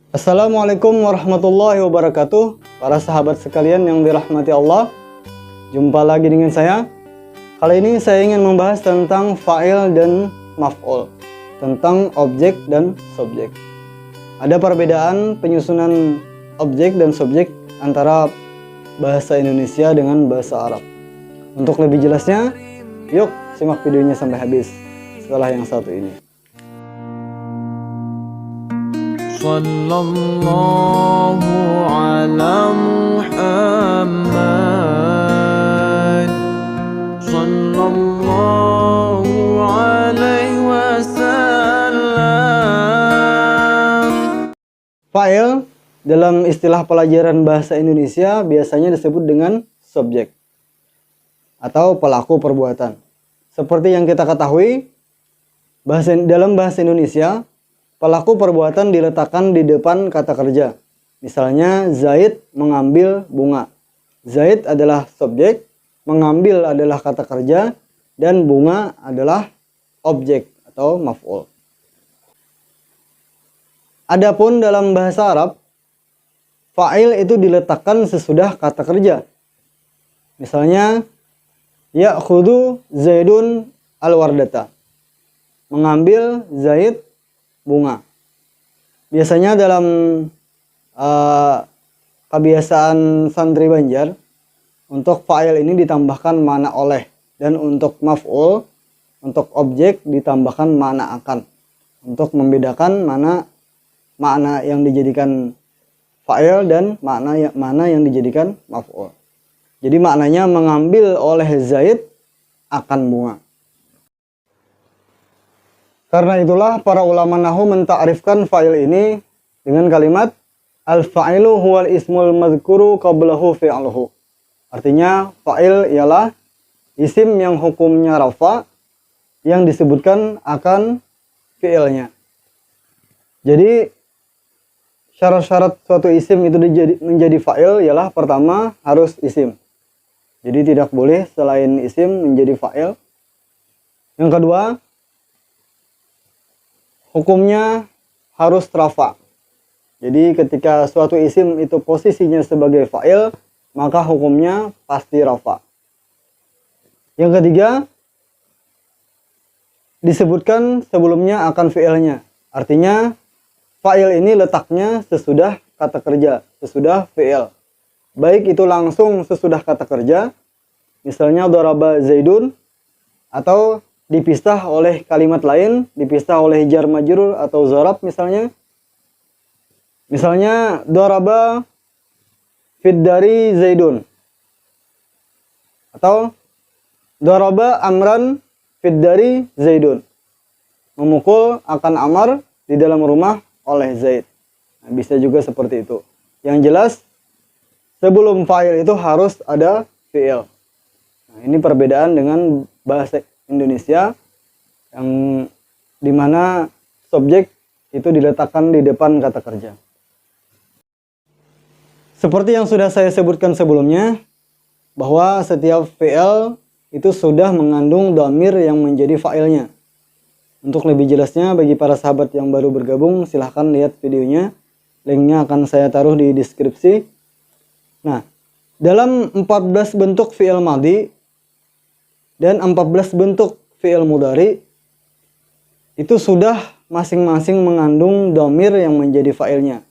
Assalamualaikum warahmatullahi wabarakatuh. Para sahabat sekalian yang dirahmati Allah, jumpa lagi dengan saya. Kali ini saya ingin membahas tentang fa'il dan maf'ul, tentang objek dan subjek. Ada perbedaan penyusunan objek dan subjek antara bahasa Indonesia dengan bahasa Arab. Untuk lebih jelasnya, yuk simak videonya sampai habis setelah yang satu ini. Sallallahu ala Muhammad Sallallahu alaihi wasallam. Fa'il dalam istilah pelajaran bahasa Indonesia biasanya disebut dengan subjek atau pelaku perbuatan. Seperti yang kita ketahui, dalam bahasa Indonesia, pelaku perbuatan diletakkan di depan kata kerja. Misalnya, Zaid mengambil bunga. Zaid adalah subjek, mengambil adalah kata kerja, dan bunga adalah objek atau maf'ul. Adapun dalam bahasa Arab, fa'il itu diletakkan sesudah kata kerja. Misalnya, ya'khudhu Zaidun al-wardata. Mengambil Zaid bunga. Biasanya dalam kebiasaan santri Banjar, untuk fa'il ini ditambahkan makna oleh, dan untuk maf'ul, untuk objek ditambahkan makna akan, untuk membedakan makna yang dijadikan fa'il dan makna yang dijadikan maf'ul. Jadi maknanya mengambil oleh Zaid akan bunga. Karena itulah para ulama nahwu mentakrifkan fa'il ini dengan kalimat al-fa'ilu huwal ismul madhkuru qablahu fi'luhu. Artinya fa'il ialah isim yang hukumnya rafa yang disebutkan akan fi'ilnya. Jadi syarat-syarat suatu isim itu menjadi fa'il ialah pertama harus isim. Jadi tidak boleh selain isim menjadi fa'il. Yang kedua, hukumnya harus rafa. Jadi ketika suatu isim itu posisinya sebagai fa'il, maka hukumnya pasti rafa. Yang ketiga, disebutkan sebelumnya akan fi'ilnya. Artinya fa'il ini letaknya sesudah kata kerja, sesudah fi'il. Baik itu langsung sesudah kata kerja, misalnya daraba Zaidun, atau dipisah oleh kalimat lain, dipisah oleh jar majrur atau zarab misalnya. Misalnya daraba fid dari Zaidun, atau daraba Amran fid dari Zaidun. Memukul akan Amar di dalam rumah oleh Zaid. Nah, bisa juga seperti itu. Yang jelas sebelum fa'il itu harus ada fi'il. Nah, ini perbedaan dengan bahasa Indonesia yang dimana subjek itu diletakkan di depan kata kerja. Seperti yang sudah saya sebutkan sebelumnya, bahwa setiap fi'il itu sudah mengandung dhamir yang menjadi fa'ilnya. Untuk lebih jelasnya bagi para sahabat yang baru bergabung, silahkan lihat videonya. Linknya akan saya taruh di deskripsi. Nah, dalam 14 bentuk fi'il madhi dan 14 bentuk fi'il mudhari itu sudah masing-masing mengandung dhamir yang menjadi fa'ilnya.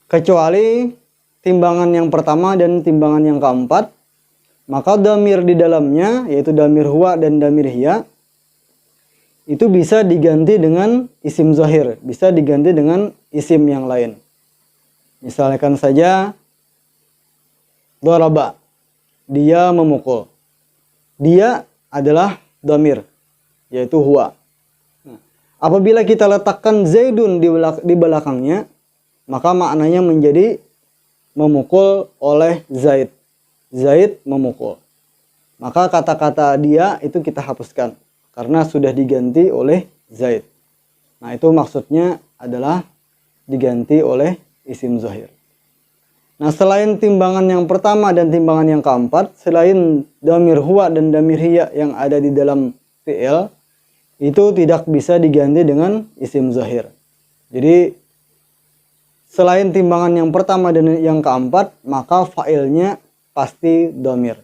Kecuali timbangan yang pertama dan timbangan yang keempat, maka dhamir di dalamnya, yaitu dhamir huwa dan dhamir hiya, itu bisa diganti dengan isim zahir, bisa diganti dengan isim yang lain. Misalkan saja daraba, dia memukul. Dia adalah dhamir, yaitu huwa. Nah, apabila kita letakkan Zaidun di belakangnya, maka maknanya menjadi memukul oleh Zaid. Zaid memukul. Maka kata-kata dia itu kita hapuskan, karena sudah diganti oleh Zaid. Nah, itu maksudnya adalah diganti oleh isim zahir. Nah, selain timbangan yang pertama dan timbangan yang keempat, selain dhamir huwa dan dhamir hiya yang ada di dalam fi'il, itu tidak bisa diganti dengan isim zahir. Jadi selain timbangan yang pertama dan yang keempat, maka fa'ilnya pasti dhamir.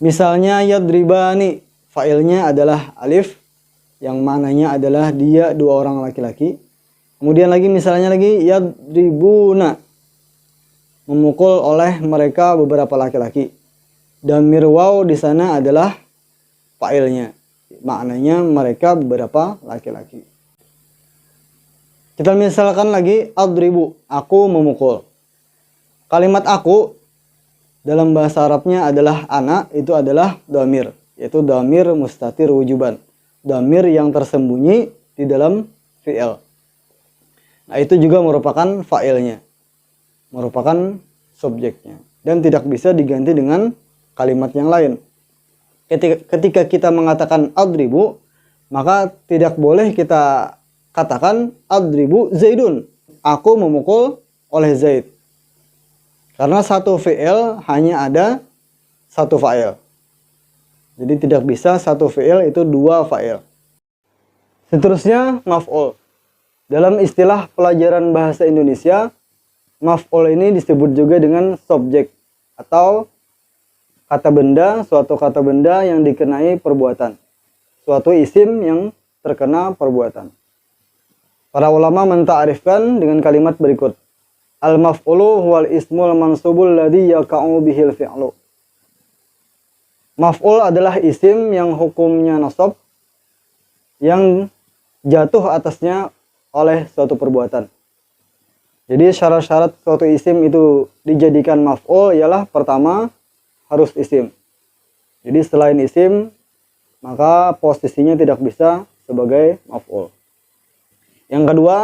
Misalnya yadribani, fa'ilnya adalah alif, yang maknanya adalah dia dua orang laki-laki. Kemudian lagi misalnya lagi yadribuna, memukul oleh mereka beberapa laki-laki. Dhamir waw di sana adalah fa'ilnya, maknanya mereka beberapa laki-laki. Kita misalkan lagi adribu, aku memukul. Kalimat aku dalam bahasa Arabnya adalah ana, itu adalah dhamir, yaitu dhamir mustatir wujuban, dhamir yang tersembunyi di dalam fi'il. Nah, itu juga merupakan fa'ilnya, merupakan subjeknya, dan tidak bisa diganti dengan kalimat yang lain. Ketika kita mengatakan adribu, maka tidak boleh kita katakan adribu Zaidun, aku memukul oleh Zaid. Karena satu fi'il hanya ada satu fa'il. Jadi tidak bisa satu fi'il itu dua fa'il. Seterusnya maf'ul. Dalam istilah pelajaran bahasa Indonesia, maf'ul ini disebut juga dengan subjek atau kata benda, suatu kata benda yang dikenai perbuatan. Suatu isim yang terkena perbuatan. Para ulama menta'rifkan dengan kalimat berikut. Al-maf'ulu huwal ismul mansubul ladzi yaqa'u bihil fi'lu. Maf'ul adalah isim yang hukumnya nasab, yang jatuh atasnya oleh suatu perbuatan. Jadi syarat-syarat suatu isim itu dijadikan maf'ul ialah pertama harus isim. Jadi selain isim, maka posisinya tidak bisa sebagai maf'ul. Yang kedua,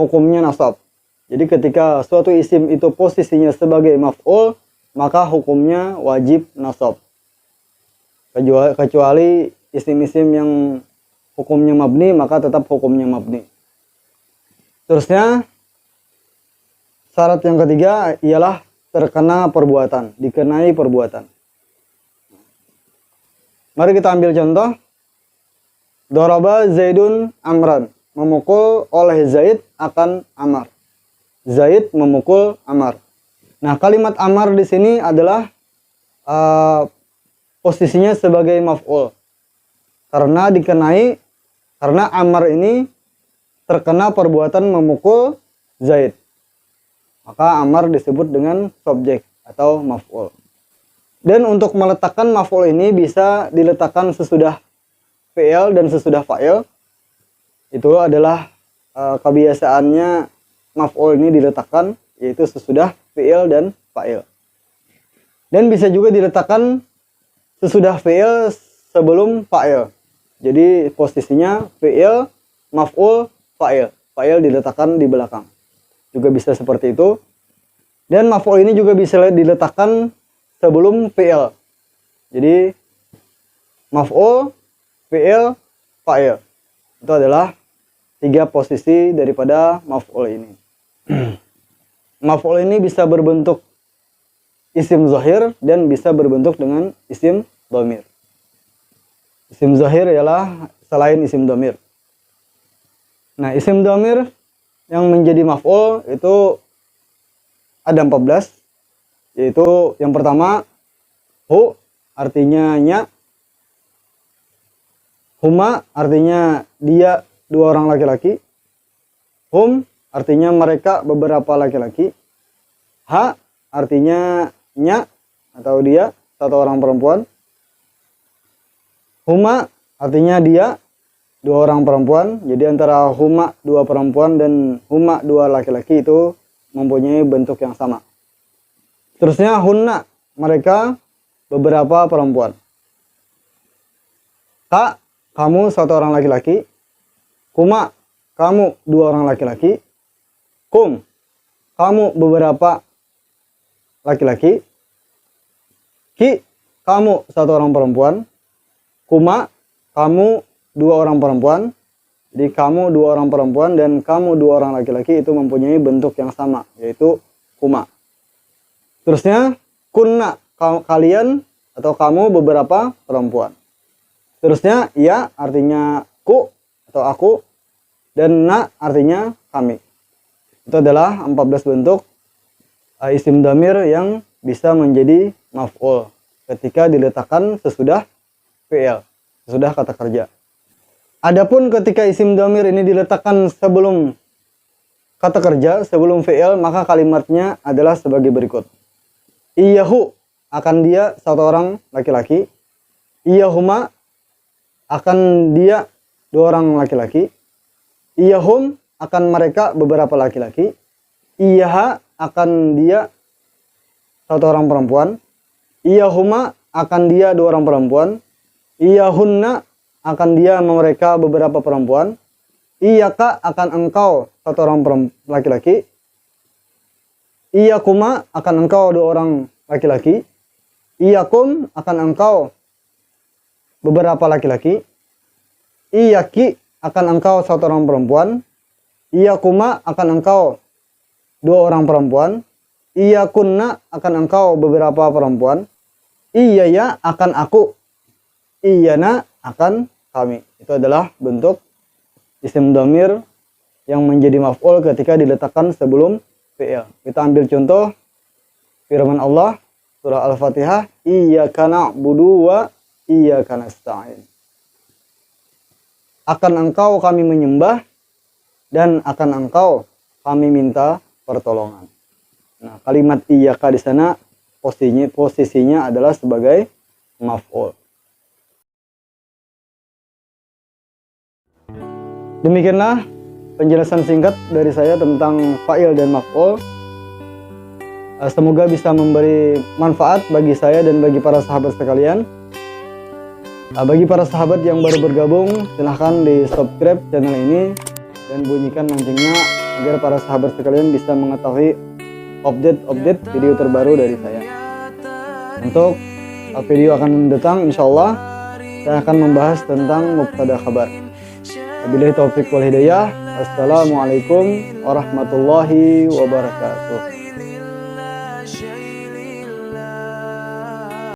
hukumnya nasab. Jadi ketika suatu isim itu posisinya sebagai maf'ul, maka hukumnya wajib nasab. Kecuali isim-isim yang hukumnya mabni, maka tetap hukumnya mabni. Terusnya, syarat yang ketiga ialah terkena perbuatan, dikenai perbuatan. Mari kita ambil contoh. Daraba Zaidun Amran, memukul oleh Zaid akan Amar. Zaid memukul Amar. Nah, kalimat Amar di sini adalah posisinya sebagai maf'ul. Karena Amar ini terkena perbuatan memukul Zaid. Maka Amar disebut dengan subjek atau maf'ul. Dan untuk meletakkan maf'ul ini bisa diletakkan sesudah fi'il dan sesudah fa'il. Itu adalah kebiasaannya maf'ul ini diletakkan, yaitu sesudah fi'il dan fa'il. Dan bisa juga diletakkan sesudah fi'il sebelum fa'il. Jadi posisinya fi'il, maf'ul, fa'il. Fa'il diletakkan di belakang. Juga bisa seperti itu. Dan maf'ul ini juga bisa diletakkan sebelum fi'il. Jadi maf'ul, fi'il, fa'il. Itu adalah 3 posisi daripada maf'ul ini. Maf'ul ini bisa berbentuk isim zahir dan bisa berbentuk dengan isim dhamir. Isim zahir ialah selain isim dhamir. Nah, isim dhamir yang menjadi maf'ul itu ada 14, yaitu yang pertama hu artinya nya, huma artinya dia dua orang laki-laki, hum artinya mereka beberapa laki-laki, ha artinya nya atau dia satu orang perempuan, huma artinya dia dua orang perempuan. Jadi antara huma dua perempuan dan huma dua laki-laki itu mempunyai bentuk yang sama. Terusnya hunna, mereka beberapa perempuan. Ka, kamu satu orang laki-laki. Kuma, kamu dua orang laki-laki. Kum, kamu beberapa laki-laki. Ki, kamu satu orang perempuan. Kuma, kamu dua orang perempuan. Jadi kamu dua orang perempuan dan kamu dua orang laki-laki itu mempunyai bentuk yang sama, yaitu kuma. Terusnya kunna, kalian atau kamu beberapa perempuan. Terusnya ya artinya ku atau aku, dan na artinya kami. Itu adalah 14 bentuk isim dhamir yang bisa menjadi maf'ul ketika diletakkan sesudah fi'il, sesudah kata kerja. Adapun ketika isim dhamir ini diletakkan sebelum kata kerja, sebelum fi'il, maka kalimatnya adalah sebagai berikut. Iyahu, akan dia satu orang laki-laki. Iyahuma, akan dia dua orang laki-laki. Iyahum, akan mereka beberapa laki-laki. Iyaha, akan dia satu orang perempuan. Iyahuma, akan dia dua orang perempuan. Iyahunna, akan dia mereka beberapa perempuan. Iyaka, akan engkau satu orang laki-laki. Iyakuma, akan engkau dua orang laki-laki. Iyakum, akan engkau beberapa laki-laki. Iyaki, akan engkau satu orang perempuan. Iyakuma, akan engkau dua orang perempuan. Iyakunna, akan engkau beberapa perempuan. Iyaya, akan aku. Iyana, akan kami. Itu adalah bentuk isim dhamir yang menjadi maf'ul ketika diletakkan sebelum fi'il. Kita ambil contoh firman Allah surah Al-Fatihah, iyyaka na'budu wa iyyaka nasta'in. Akan engkau kami menyembah dan akan engkau kami minta pertolongan. Nah, kalimat iyyaka di sana posisinya adalah sebagai maf'ul. Demikianlah penjelasan singkat dari saya tentang fa'il dan maf'ul. Semoga bisa memberi manfaat bagi saya dan bagi para sahabat sekalian. Bagi para sahabat yang baru bergabung, silahkan di subscribe channel ini dan bunyikan loncengnya agar para sahabat sekalian bisa mengetahui update video terbaru dari saya. Untuk video akan datang, insya Allah saya akan membahas tentang mubtada khabar. Wabillahi taufiq wal hidayah. Assalamualaikum warahmatullahi wabarakatuh.